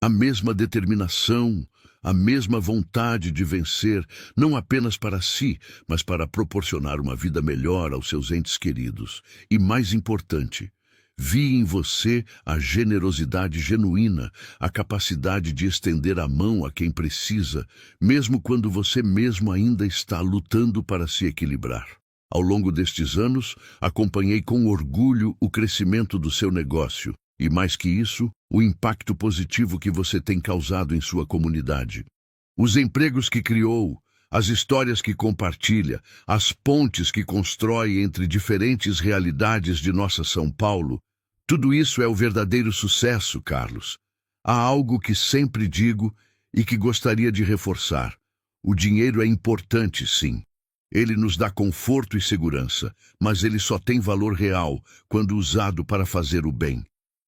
A mesma determinação, a mesma vontade de vencer, não apenas para si, mas para proporcionar uma vida melhor aos seus entes queridos. E mais importante, vi em você a generosidade genuína, a capacidade de estender a mão a quem precisa, mesmo quando você mesmo ainda está lutando para se equilibrar. Ao longo destes anos, acompanhei com orgulho o crescimento do seu negócio e, mais que isso, o impacto positivo que você tem causado em sua comunidade. Os empregos que criou, as histórias que compartilha, as pontes que constrói entre diferentes realidades de nossa São Paulo, tudo isso é o verdadeiro sucesso, Carlos. Há algo que sempre digo e que gostaria de reforçar. O dinheiro é importante, sim. Ele nos dá conforto e segurança, mas ele só tem valor real quando usado para fazer o bem.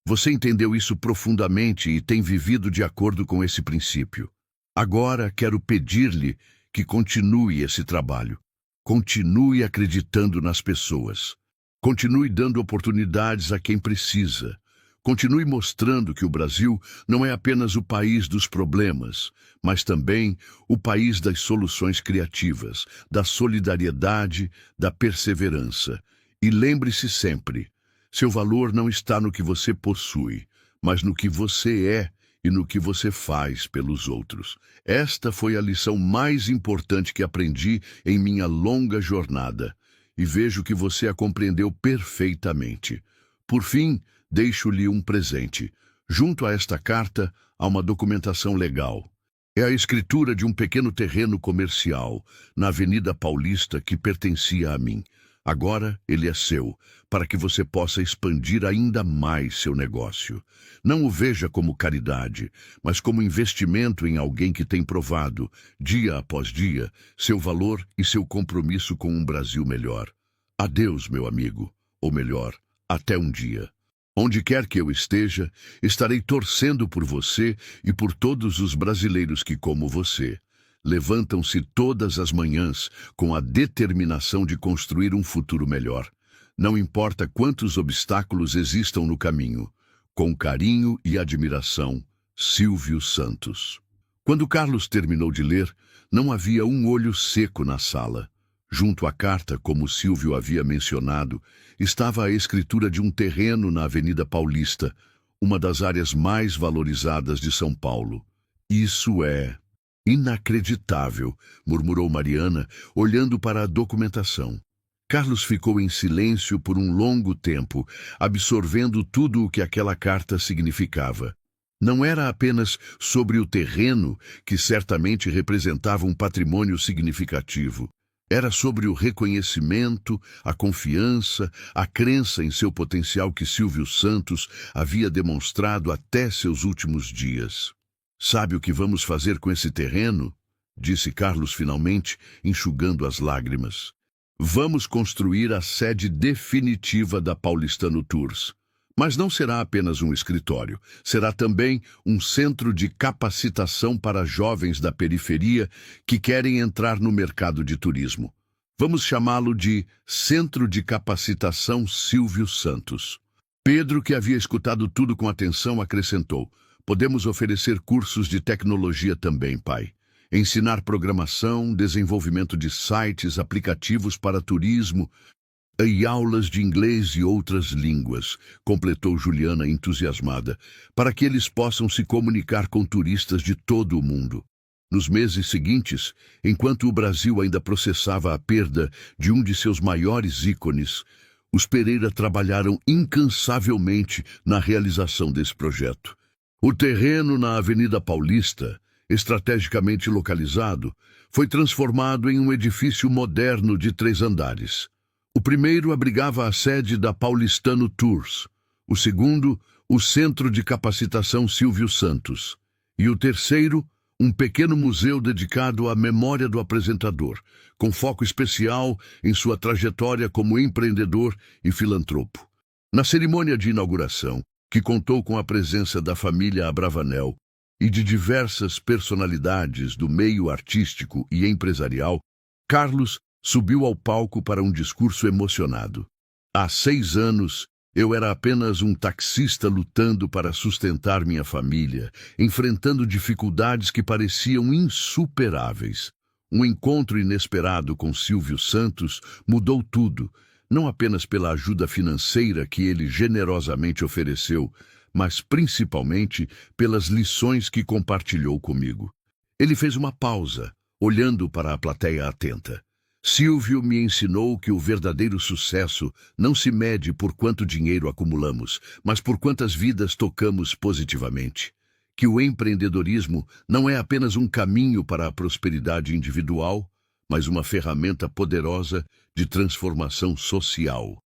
Você entendeu isso profundamente e tem vivido de acordo com esse princípio. Agora quero pedir-lhe que continue esse trabalho. Continue acreditando nas pessoas. Continue dando oportunidades a quem precisa. Continue mostrando que o Brasil não é apenas o país dos problemas, mas também o país das soluções criativas, da solidariedade, da perseverança. E lembre-se sempre, seu valor não está no que você possui, mas no que você é e no que você faz pelos outros. Esta foi a lição mais importante que aprendi em minha longa jornada, e vejo que você a compreendeu perfeitamente. Por fim, deixo-lhe um presente. Junto a esta carta, há uma documentação legal. É a escritura de um pequeno terreno comercial na Avenida Paulista que pertencia a mim. Agora ele é seu, para que você possa expandir ainda mais seu negócio. Não o veja como caridade, mas como investimento em alguém que tem provado, dia após dia, seu valor e seu compromisso com um Brasil melhor. Adeus, meu amigo, ou melhor, até um dia. Onde quer que eu esteja, estarei torcendo por você e por todos os brasileiros que, como você, levantam-se todas as manhãs com a determinação de construir um futuro melhor. Não importa quantos obstáculos existam no caminho. Com carinho e admiração, Silvio Santos. Quando Carlos terminou de ler, não havia um olho seco na sala. Junto à carta, como Silvio havia mencionado, estava a escritura de um terreno na Avenida Paulista, uma das áreas mais valorizadas de São Paulo. Isso é inacreditável, murmurou Mariana, olhando para a documentação. Carlos ficou em silêncio por um longo tempo, absorvendo tudo o que aquela carta significava. Não era apenas sobre o terreno, que certamente representava um patrimônio significativo. Era sobre o reconhecimento, a confiança, a crença em seu potencial que Silvio Santos havia demonstrado até seus últimos dias. Sabe o que vamos fazer com esse terreno? Disse Carlos finalmente, enxugando as lágrimas. Vamos construir a sede definitiva da Paulistano Tours. Mas não será apenas um escritório, será também um centro de capacitação para jovens da periferia que querem entrar no mercado de turismo. Vamos chamá-lo de Centro de Capacitação Silvio Santos. Pedro, que havia escutado tudo com atenção, acrescentou: podemos oferecer cursos de tecnologia também, pai. Ensinar programação, desenvolvimento de sites, aplicativos para turismo e aulas de inglês e outras línguas, completou Juliana entusiasmada, para que eles possam se comunicar com turistas de todo o mundo. Nos meses seguintes, enquanto o Brasil ainda processava a perda de um de seus maiores ícones, Os Pereira trabalharam incansavelmente na realização desse projeto. O terreno na Avenida Paulista, estrategicamente localizado, foi transformado em um edifício moderno de 3 andares. O primeiro abrigava a sede da Paulistano Tours, o segundo, o Centro de Capacitação Silvio Santos, e o terceiro, um pequeno museu dedicado à memória do apresentador, com foco especial em sua trajetória como empreendedor e filantropo. Na cerimônia de inauguração, que contou com a presença da família Abravanel e de diversas personalidades do meio artístico e empresarial, Carlos subiu ao palco para um discurso emocionado. Há 6 anos, eu era apenas um taxista lutando para sustentar minha família, enfrentando dificuldades que pareciam insuperáveis. Um encontro inesperado com Silvio Santos mudou tudo, não apenas pela ajuda financeira que ele generosamente ofereceu, mas principalmente pelas lições que compartilhou comigo. Ele fez uma pausa, olhando para a plateia atenta. Silvio me ensinou que o verdadeiro sucesso não se mede por quanto dinheiro acumulamos, mas por quantas vidas tocamos positivamente. Que o empreendedorismo não é apenas um caminho para a prosperidade individual, mas uma ferramenta poderosa de transformação social.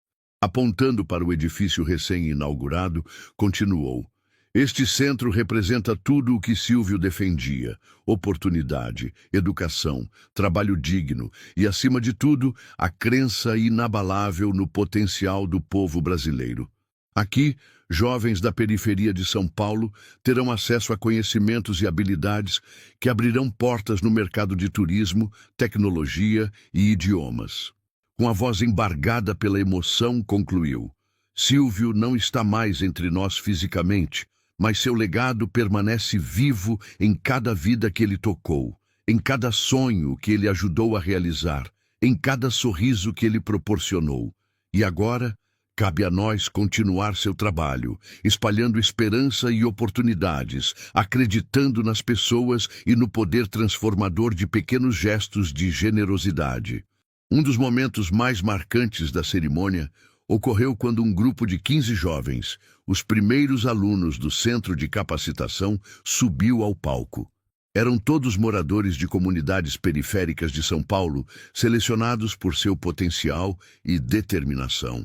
Apontando para o edifício recém-inaugurado, continuou: este centro representa tudo o que Silvio defendia: oportunidade, educação, trabalho digno e, acima de tudo, a crença inabalável no potencial do povo brasileiro. Aqui, jovens da periferia de São Paulo terão acesso a conhecimentos e habilidades que abrirão portas no mercado de turismo, tecnologia e idiomas. Com a voz embargada pela emoção, concluiu: Silvio não está mais entre nós fisicamente, mas seu legado permanece vivo em cada vida que ele tocou, em cada sonho que ele ajudou a realizar, em cada sorriso que ele proporcionou. E agora, cabe a nós continuar seu trabalho, espalhando esperança e oportunidades, acreditando nas pessoas e no poder transformador de pequenos gestos de generosidade. Um dos momentos mais marcantes da cerimônia ocorreu quando um grupo de 15 jovens, os primeiros alunos do Centro de Capacitação, subiu ao palco. Eram todos moradores de comunidades periféricas de São Paulo, selecionados por seu potencial e determinação.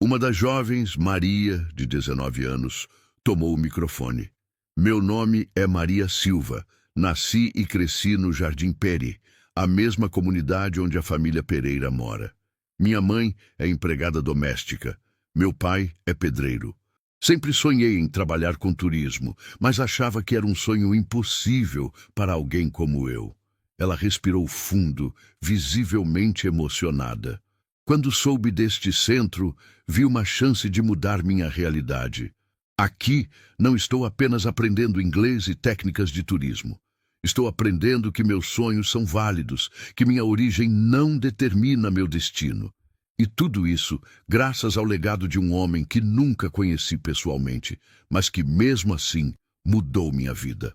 Uma das jovens, Maria, de 19 anos, tomou o microfone. Meu nome é Maria Silva. Nasci e cresci no Jardim Peri, a mesma comunidade onde a família Pereira mora. Minha mãe é empregada doméstica. Meu pai é pedreiro. Sempre sonhei em trabalhar com turismo, mas achava que era um sonho impossível para alguém como eu. Ela respirou fundo, visivelmente emocionada. Quando soube deste centro, vi uma chance de mudar minha realidade. Aqui, não estou apenas aprendendo inglês e técnicas de turismo. Estou aprendendo que meus sonhos são válidos, que minha origem não determina meu destino. E tudo isso graças ao legado de um homem que nunca conheci pessoalmente, mas que, mesmo assim, mudou minha vida.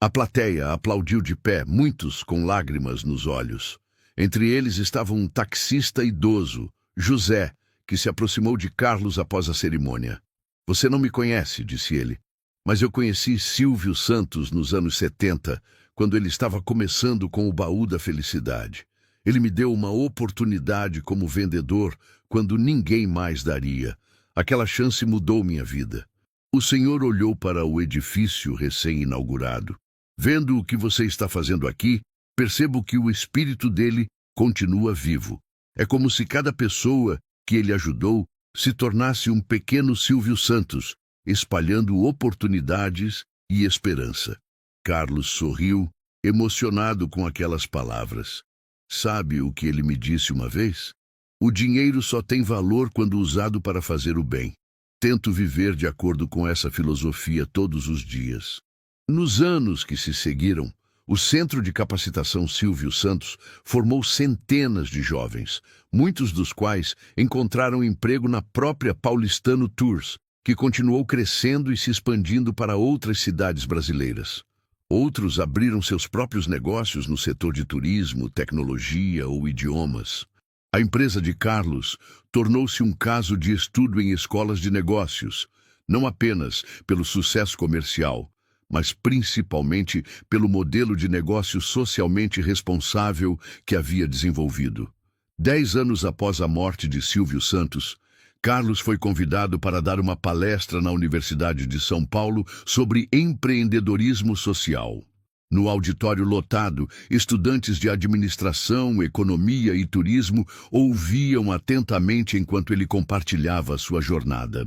A plateia aplaudiu de pé, muitos com lágrimas nos olhos. Entre eles estava um taxista idoso, José, que se aproximou de Carlos após a cerimônia. Você não me conhece, disse ele, mas eu conheci Silvio Santos nos anos 70, quando ele estava começando com o Baú da Felicidade. Ele me deu uma oportunidade como vendedor quando ninguém mais daria. Aquela chance mudou minha vida. O senhor olhou para o edifício recém-inaugurado. Vendo o que você está fazendo aqui, percebo que o espírito dele continua vivo. É como se cada pessoa que ele ajudou se tornasse um pequeno Silvio Santos, espalhando oportunidades e esperança. Carlos sorriu, emocionado com aquelas palavras. Sabe o que ele me disse uma vez? O dinheiro só tem valor quando usado para fazer o bem. Tento viver de acordo com essa filosofia todos os dias. Nos anos que se seguiram, o Centro de Capacitação Silvio Santos formou centenas de jovens, muitos dos quais encontraram emprego na própria Paulistano Tours, que continuou crescendo e se expandindo para outras cidades brasileiras. Outros abriram seus próprios negócios no setor de turismo, tecnologia ou idiomas. A empresa de Carlos tornou-se um caso de estudo em escolas de negócios, não apenas pelo sucesso comercial, mas principalmente pelo modelo de negócio socialmente responsável que havia desenvolvido. 10 anos após a morte de Silvio Santos, Carlos foi convidado para dar uma palestra na Universidade de São Paulo sobre empreendedorismo social. No auditório lotado, estudantes de administração, economia e turismo ouviam atentamente enquanto ele compartilhava sua jornada.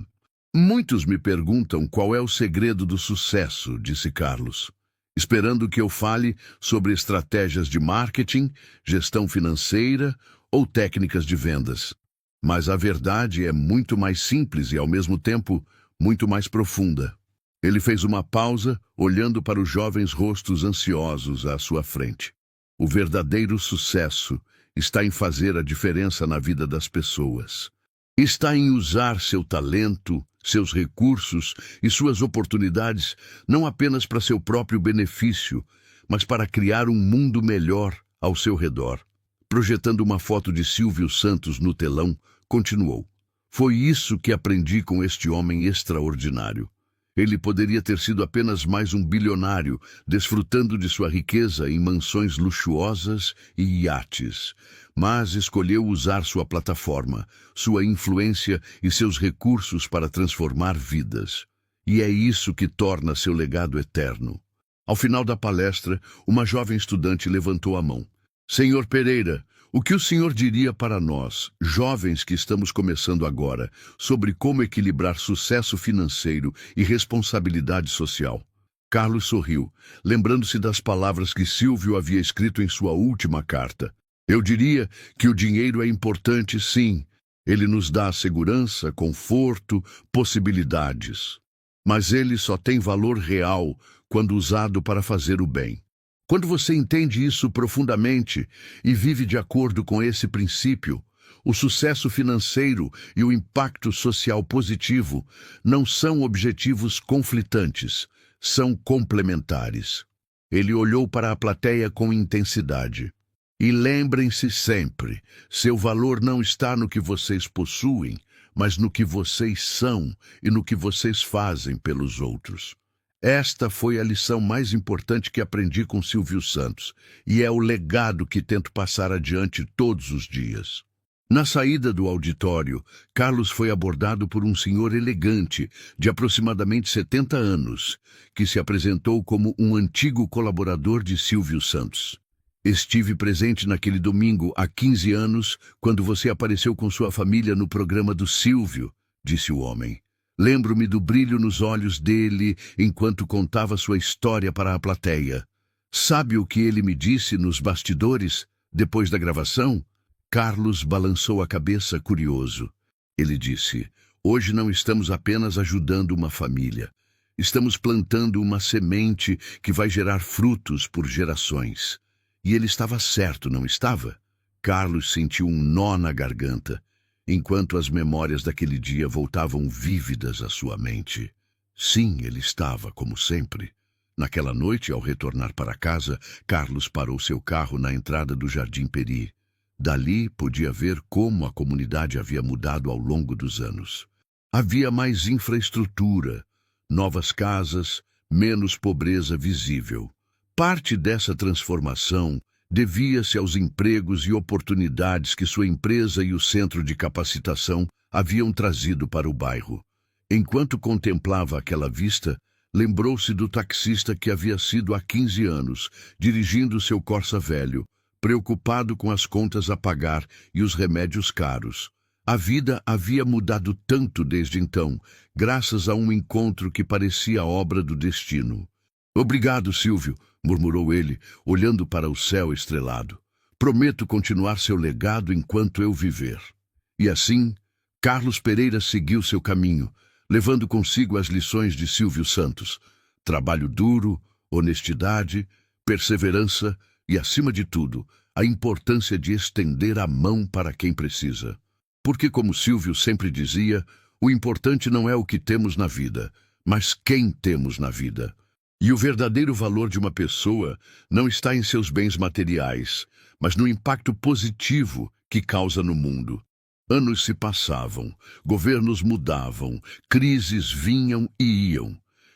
Muitos me perguntam qual é o segredo do sucesso, disse Carlos, esperando que eu fale sobre estratégias de marketing, gestão financeira ou técnicas de vendas. Mas a verdade é muito mais simples e, ao mesmo tempo, muito mais profunda. Ele fez uma pausa, olhando para os jovens rostos ansiosos à sua frente. O verdadeiro sucesso está em fazer a diferença na vida das pessoas. Está em usar seu talento, seus recursos e suas oportunidades não apenas para seu próprio benefício, mas para criar um mundo melhor ao seu redor. Projetando uma foto de Silvio Santos no telão, continuou: "Foi isso que aprendi com este homem extraordinário. Ele poderia ter sido apenas mais um bilionário, desfrutando de sua riqueza em mansões luxuosas e iates, mas escolheu usar sua plataforma, sua influência e seus recursos para transformar vidas. E é isso que torna seu legado eterno." Ao final da palestra, uma jovem estudante levantou a mão. "Senhor Pereira, o que o senhor diria para nós, jovens que estamos começando agora, sobre como equilibrar sucesso financeiro e responsabilidade social?" Carlos sorriu, lembrando-se das palavras que Silvio havia escrito em sua última carta. "Eu diria que o dinheiro é importante, sim. Ele nos dá segurança, conforto, possibilidades. Mas ele só tem valor real quando usado para fazer o bem. Quando você entende isso profundamente e vive de acordo com esse princípio, o sucesso financeiro e o impacto social positivo não são objetivos conflitantes, são complementares." Ele olhou para a plateia com intensidade. "E lembrem-se sempre, seu valor não está no que vocês possuem, mas no que vocês são e no que vocês fazem pelos outros." Esta foi a lição mais importante que aprendi com Silvio Santos, e é o legado que tento passar adiante todos os dias. Na saída do auditório, Carlos foi abordado por um senhor elegante, de aproximadamente 70 anos, que se apresentou como um antigo colaborador de Silvio Santos. "Estive presente naquele domingo há 15 anos, quando você apareceu com sua família no programa do Silvio", disse o homem. "Lembro-me do brilho nos olhos dele enquanto contava sua história para a plateia. Sabe o que ele me disse nos bastidores, depois da gravação?" Carlos balançou a cabeça, curioso. Ele disse: "Hoje não estamos apenas ajudando uma família. Estamos plantando uma semente que vai gerar frutos por gerações." E ele estava certo, não estava? Carlos sentiu um nó na garganta, enquanto as memórias daquele dia voltavam vívidas à sua mente. Sim, ele estava, como sempre. Naquela noite, ao retornar para casa, Carlos parou seu carro na entrada do Jardim Peri. Dali, podia ver como a comunidade havia mudado ao longo dos anos. Havia mais infraestrutura, novas casas, menos pobreza visível. Parte dessa transformação devia-se aos empregos e oportunidades que sua empresa e o centro de capacitação haviam trazido para o bairro. Enquanto contemplava aquela vista, lembrou-se do taxista que havia sido há 15 anos, dirigindo seu Corsa velho, preocupado com as contas a pagar e os remédios caros. A vida havia mudado tanto desde então, graças a um encontro que parecia obra do destino. "Obrigado, Silvio", murmurou ele, olhando para o céu estrelado. "Prometo continuar seu legado enquanto eu viver." E assim, Carlos Pereira seguiu seu caminho, levando consigo as lições de Silvio Santos: trabalho duro, honestidade, perseverança e, acima de tudo, a importância de estender a mão para quem precisa. Porque, como Silvio sempre dizia, o importante não é o que temos na vida, mas quem temos na vida. E o verdadeiro valor de uma pessoa não está em seus bens materiais, mas no impacto positivo que causa no mundo. Anos se passavam, governos mudavam, crises vinham e iam.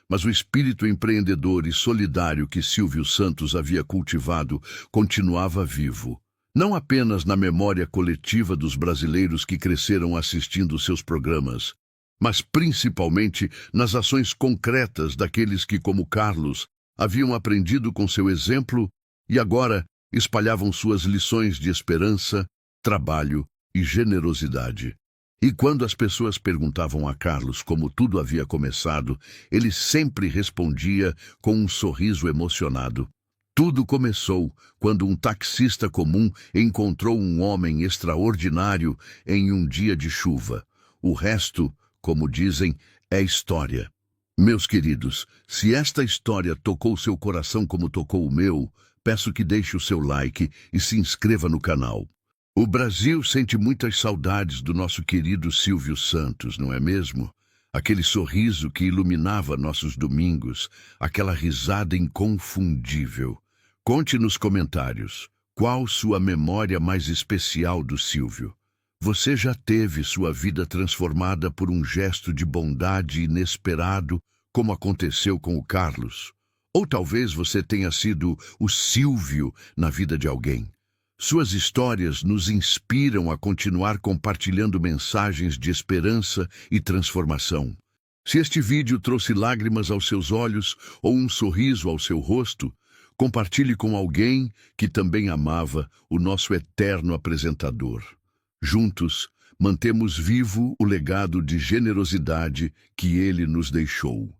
Mas o espírito empreendedor e solidário que Silvio Santos havia cultivado continuava vivo. Não apenas na memória coletiva dos brasileiros que cresceram assistindo seus programas, mas principalmente nas ações concretas daqueles que, como Carlos, haviam aprendido com seu exemplo e agora espalhavam suas lições de esperança, trabalho e generosidade. E quando as pessoas perguntavam a Carlos como tudo havia começado, ele sempre respondia com um sorriso emocionado. Tudo começou quando um taxista comum encontrou um homem extraordinário em um dia de chuva. O resto, como dizem, é história. Meus queridos, se esta história tocou seu coração como tocou o meu, peço que deixe o seu like e se inscreva no canal. O Brasil sente muitas saudades do nosso querido Silvio Santos, não é mesmo? Aquele sorriso que iluminava nossos domingos, aquela risada inconfundível. Conte nos comentários, qual sua memória mais especial do Silvio? Você já teve sua vida transformada por um gesto de bondade inesperado, como aconteceu com o Carlos? Ou talvez você tenha sido o Silvio na vida de alguém? Suas histórias nos inspiram a continuar compartilhando mensagens de esperança e transformação. Se este vídeo trouxe lágrimas aos seus olhos ou um sorriso ao seu rosto, compartilhe com alguém que também amava o nosso eterno apresentador. Juntos, mantemos vivo o legado de generosidade que ele nos deixou.